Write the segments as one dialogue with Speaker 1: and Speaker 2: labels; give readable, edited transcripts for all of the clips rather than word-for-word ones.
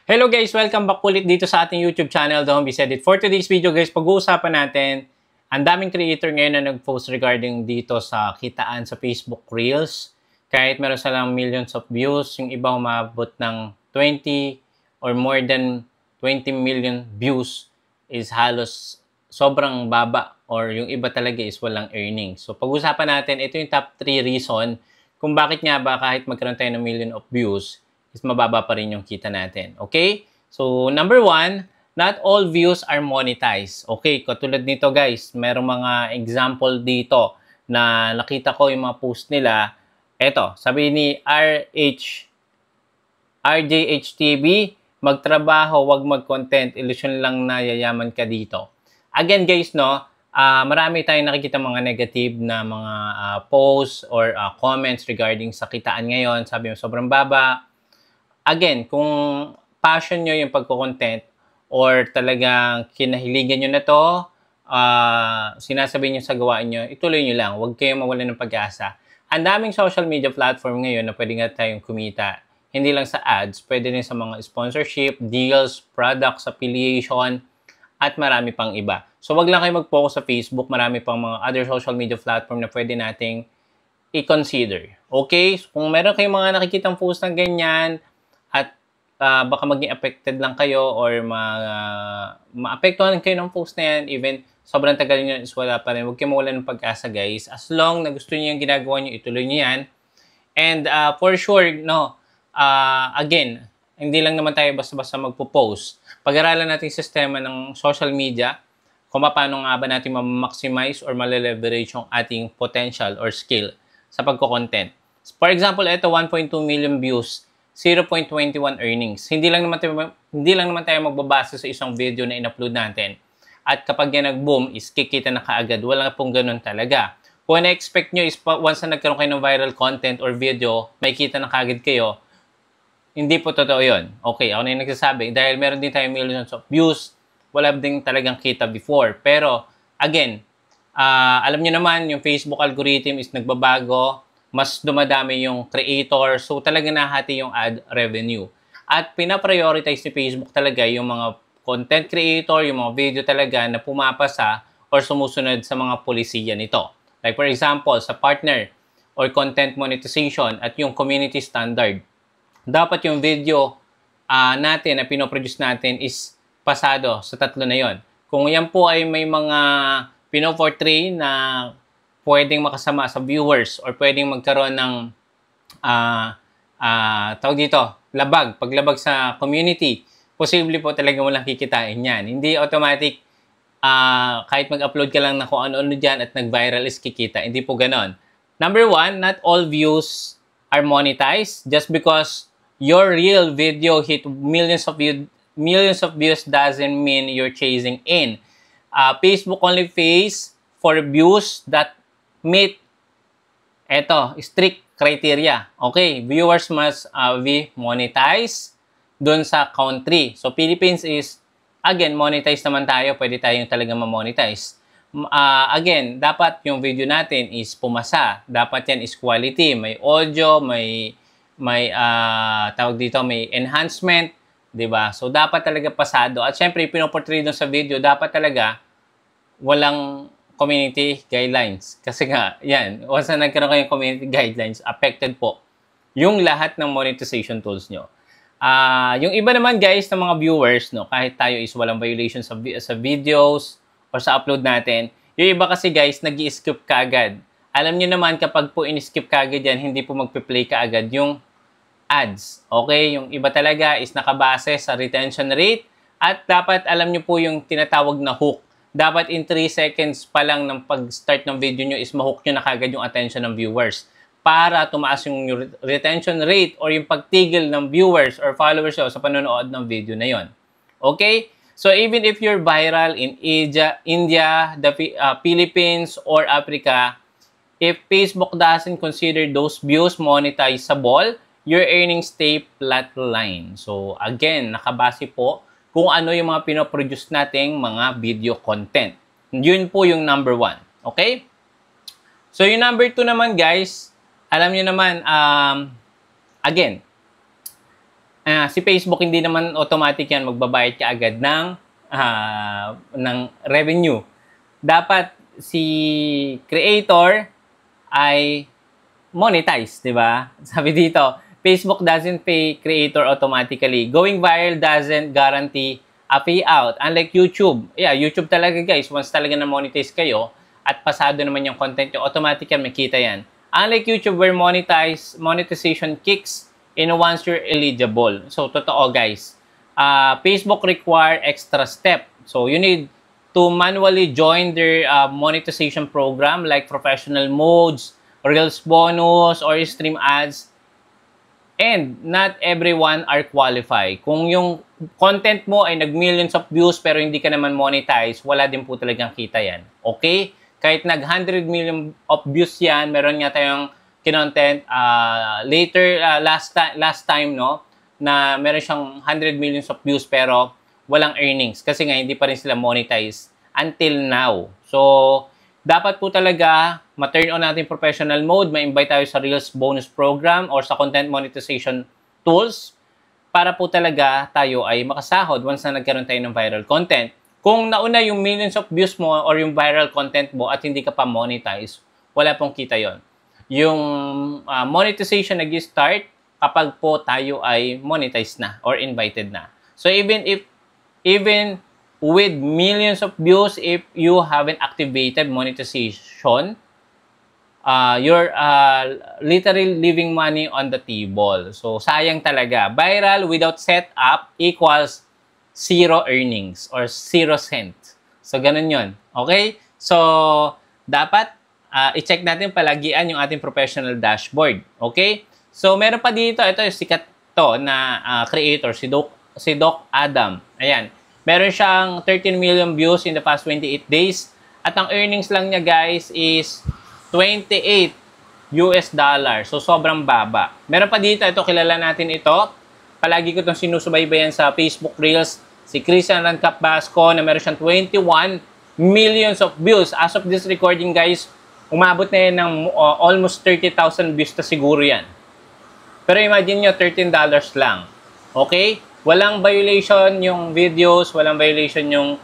Speaker 1: Hello guys! Welcome back ulit dito sa ating YouTube channel, The Homebase Edit. For today's video guys, pag-uusapan natin, ang daming creator ngayon na nag-post regarding dito sa kitaan sa Facebook Reels. Kahit meron silang millions of views, yung iba umabot ng 20 or more than 20 million views is halos sobrang baba or yung iba talaga is walang earnings. So pag-uusapan natin, ito yung top 3 reason kung bakit nga ba kahit magkaroon tayo ng million of views, is mababa pa rin yung kita natin. Okay? So, number 1, not all views are monetized. Okay, katulad nito guys, merong mga example dito na nakita ko yung mga post nila. Eto, sabi ni RJHTV, magtrabaho, wag mag-content, illusion lang na yayaman ka dito. Again guys, no, marami tayong nakikita mga negative na mga posts or comments regarding sa kitaan ngayon. Sabi mo, sobrang baba. Again, kung passion nyo yung pagko-content or talagang kinahiligan nyo na to, sinasabi nyo sa gawain nyo, ituloy nyo lang. Huwag kayong mawalan ng pag-asa. Ang daming social media platform ngayon na pwede nga tayong kumita. Hindi lang sa ads, pwede rin sa mga sponsorship, deals, products, affiliation, at marami pang iba. So, wag lang kayo mag-focus sa Facebook. Marami pang mga other social media platform na pwede nating i-consider. Okay? So, kung meron kayong mga nakikitang post ng ganyan, at baka maging affected lang kayo or maapektuhan kayo ng post na yan, even sobrang tagal nyo is wala pa rin. Huwag kayo mawalan ng pag-asa guys. As long na gusto nyo yung ginagawa nyo, ituloy nyo yan. And for sure, no, again, hindi lang naman tayo basta-basta magpo-post. Pag-aralan natin yung sistema ng social media, kung paano nga ba natin ma-maximize or ma-leverage yung ating potential or skill sa pagko-content. For example, ito 1.2 million views, 0.21 earnings. Hindi lang naman tayo magbabasa sa isang video na in-upload natin. At kapag yan nag-boom, is kikita na kaagad. Wala pong ganun talaga. Kung na-expect nyo is once na nagkaroon kayo ng viral content or video, may kita na kaagad kayo, hindi po totoo yun. Okay, ako na yung nagsasabi. Dahil meron din tayo millions of views, wala din talagang kita before. Pero, again, alam nyo naman, yung Facebook algorithm is nagbabago, mas dumadami yung creator, so talaga nahati yung ad revenue. At pinaprioritize ni Facebook talaga yung mga content creator, yung mga video talaga na pumapasa or sumusunod sa mga polisiya nito. Like for example, sa partner or content monetization at yung community standard. Dapat yung video natin na pinoproduce natin is pasado sa tatlo na yon. Kung yan po ay may mga pinoportray na pwedeng makasama sa viewers or pwedeng magkaroon ng tawag dito, paglabag sa community, posible po talaga walang kikitain yan. Hindi automatic kahit mag-upload ka lang na kung ano-ano dyan at nag-viral is kikita. Hindi po ganon. Number 1, not all views are monetized. Just because your real video hit millions of views doesn't mean you're chasing in. Facebook only pays for views that meet strict criteria. Okay, viewers must be monetized dun sa country. So, Philippines is, again, monetize naman tayo. Pwede tayong talagang ma-monetize. Again, dapat yung video natin is pumasa. Dapat yan is quality. May audio, may tawag dito, may enhancement. Diba? So, dapat talaga pasado. At syempre, pinoportray dun sa video, dapat talaga walang community guidelines. Kasi nga, yan, once na nagkaroon kayong community guidelines, affected po yung lahat ng monetization tools nyo. Yung iba naman guys, ng mga viewers, no, kahit tayo is walang violation sa videos or sa upload natin, yung iba kasi guys, nag-i-skip ka agad. Alam nyo naman, kapag po in-skip ka agad yan, hindi po magpe-play ka agad yung ads. Okay? Yung iba talaga is nakabase sa retention rate at dapat alam nyo po yung tinatawag na hook. Dapat in 3 seconds pa lang ng pag-start ng video nyo is mahook nyo na kagad yung attention ng viewers para tumaas yung retention rate or yung pagtigil ng viewers or followers nyo sa panonood ng video na yon. Okay? So, even if you're viral in India, the Philippines, or Africa, if Facebook doesn't consider those views monetizable, your earnings stay flatline. So, again, nakabase po kung ano yung mga pinoproduce nating mga video content. Yun po yung number 1. Okay? So, yung number 2 naman, guys, alam nyo naman, again, Si Facebook hindi naman automatic yan magbabayad ka agad ng revenue. Dapat si creator ay monetize, di ba? Sabi dito, Facebook doesn't pay creator automatically. Going viral doesn't guarantee a payout. Unlike YouTube. Yeah, YouTube talaga guys, once talaga na-monetize kayo at pasado naman yung content nyo, automatic yan, makita yan. Unlike YouTube where monetization kicks in once you're eligible. So, totoo guys. Facebook require extra step. So, you need to manually join their monetization program like professional modes, Reels bonus, or stream ads. And not everyone are qualified. Kung yung content mo ay nag-millions of views pero hindi ka naman monetize, wala din po talagang kita yan. Okay? Kahit nag-100 million of views yan, meron nga tayong kinontent last time, no? Na meron siyang 100 millions of views pero walang earnings kasi nga hindi pa rin sila monetize until now. So, dapat po talaga ma-turn on natin professional mode, ma-invite tayo sa Reels bonus program or sa content monetization tools para po talaga tayo ay makasahod once na nagkaroon tayo ng viral content. Kung nauna yung millions of views mo or yung viral content mo at hindi ka pa monetize, wala pong kita yon. Yung monetization nag-start kapag po tayo ay monetized na or invited na. So even with millions of views, if you haven't activated monetization, you're literally leaving money on the table. So, sayang talaga. Viral without setup equals zero earnings or 0 cent. So, ganun yun. Okay? So, dapat i-check natin palagian yung ating professional dashboard. Okay? So, meron pa dito. Ito yung sikat to na creator, si Doc Adam. Ayan. Meron siyang 13 million views in the past 28 days. At ang earnings lang niya, guys, is $28. So, sobrang baba. Meron pa dito, ito, kilala natin ito. Palagi ko itong sinusubaybayan sa Facebook Reels. Si Christian Rancap Basco na meron siyang 21 millions of views. As of this recording, guys, umabot na yan ng almost 30,000 views na siguro yan. Pero imagine nyo, $13 lang. Okay? Walang violation yung videos, walang violation yung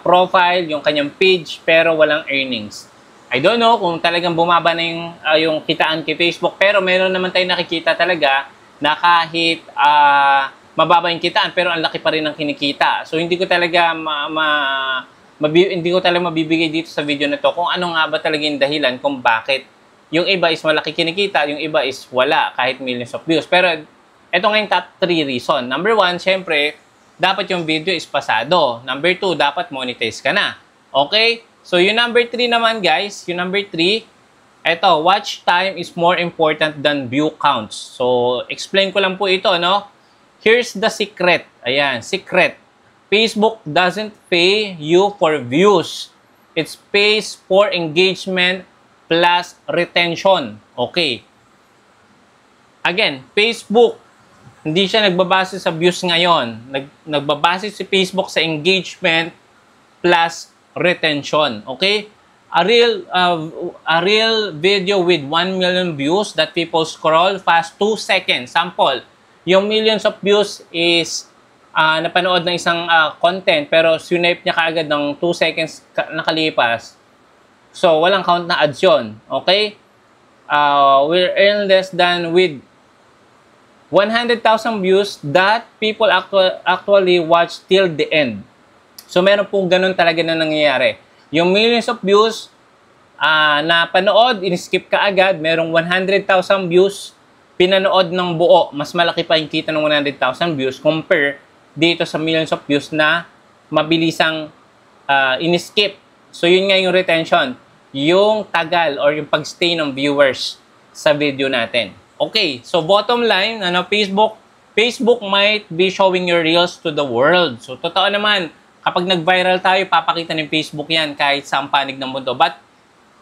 Speaker 1: profile, yung kanyang page, pero walang earnings. I don't know kung talagang bumaba na yung kitaan kay Facebook, pero meron naman tayo nakikita talaga na kahit mababa yung kitaan, pero ang laki pa rin ng kinikita. So, hindi ko talaga mabibigay dito sa video na to kung ano nga ba talaga yung dahilan kung bakit yung iba is malaki kinikita, yung iba is wala, kahit millions of views. Pero, ito nga yung top 3 reason. Number 1, syempre, dapat yung video is pasado. Number 2, dapat monetize ka na. Okay? So, yung number 3 naman, guys, yung number 3, ito, watch time is more important than view counts. So, explain ko lang po ito, no? Here's the secret. Ayan, secret. Facebook doesn't pay you for views. It pays for engagement plus retention. Okay. Again, Facebook, hindi siya nagbabase sa views ngayon. Nagbabase si Facebook sa engagement plus retention. Okay? A real video with 1 million views that people scroll fast 2 seconds. Sample, yung millions of views is napanood ng isang content pero swipe niya kaagad ng 2 seconds nakalipas. So, walang count na ads yun. Okay? We'll earn less than with 100,000 views that people actually watch till the end. So, meron pong ganun talaga na nangyayari. Yung millions of views na panood, in-skip ka agad, merong 100,000 views, pinanood ng buo. Mas malaki pa yung kita ng 100,000 views compare dito sa millions of views na mabilisang in-skip. So, yun nga yung retention. Yung tagal or yung pag-stay ng viewers sa video natin. Okay, so bottom line, Facebook might be showing your reels to the world. So, totoo naman, kapag nag-viral tayo, papakita ng Facebook yan kahit sa panig ng mundo. But,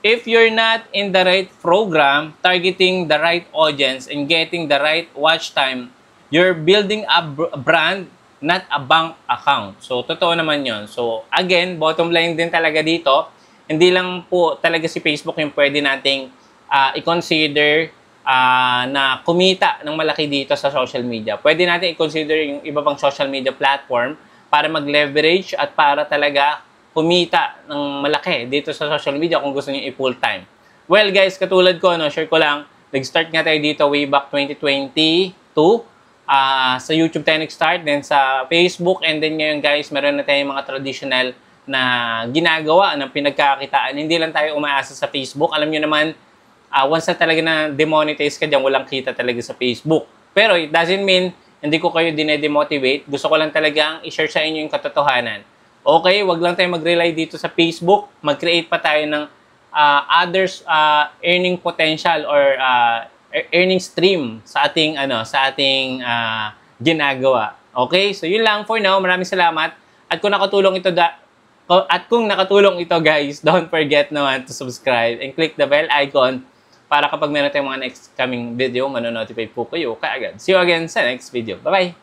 Speaker 1: if you're not in the right program, targeting the right audience, and getting the right watch time, you're building a brand, not a bank account. So, totoo naman yon. So, again, bottom line din talaga dito, hindi lang po talaga si Facebook yung pwede nating i-consider na kumita ng malaki dito sa social media. Pwede natin i-consider yung iba pang social media platform para mag-leverage at para talaga kumita ng malaki dito sa social media kung gusto niyo i-full time. Well guys, katulad ko, share ko lang, nag-start nga tayo dito way back 2022. Sa YouTube tayo nag-start, then sa Facebook, and then ngayon guys, meron na tayong mga traditional na ginagawa ng pinagkakitaan. Hindi lang tayo umaasa sa Facebook. Alam nyo naman, once na talaga na demonetize ka dyan, walang kita talaga sa Facebook. Pero it doesn't mean hindi ko kayo dinedemotivate. Gusto ko lang talagang i-share sa inyo yung katotohanan. Okay, wag lang tayo mag-rely dito sa Facebook. Mag-create pa tayo ng others earning potential or earning stream sa ating ginagawa. Okay? So yun lang for now. Maraming salamat. At kung nakatulong ito guys, don't forget naman to subscribe and click the bell icon para kapag meron tayong mga next coming video, manonotify po kayo kaagad. See you again sa next video. Bye-bye!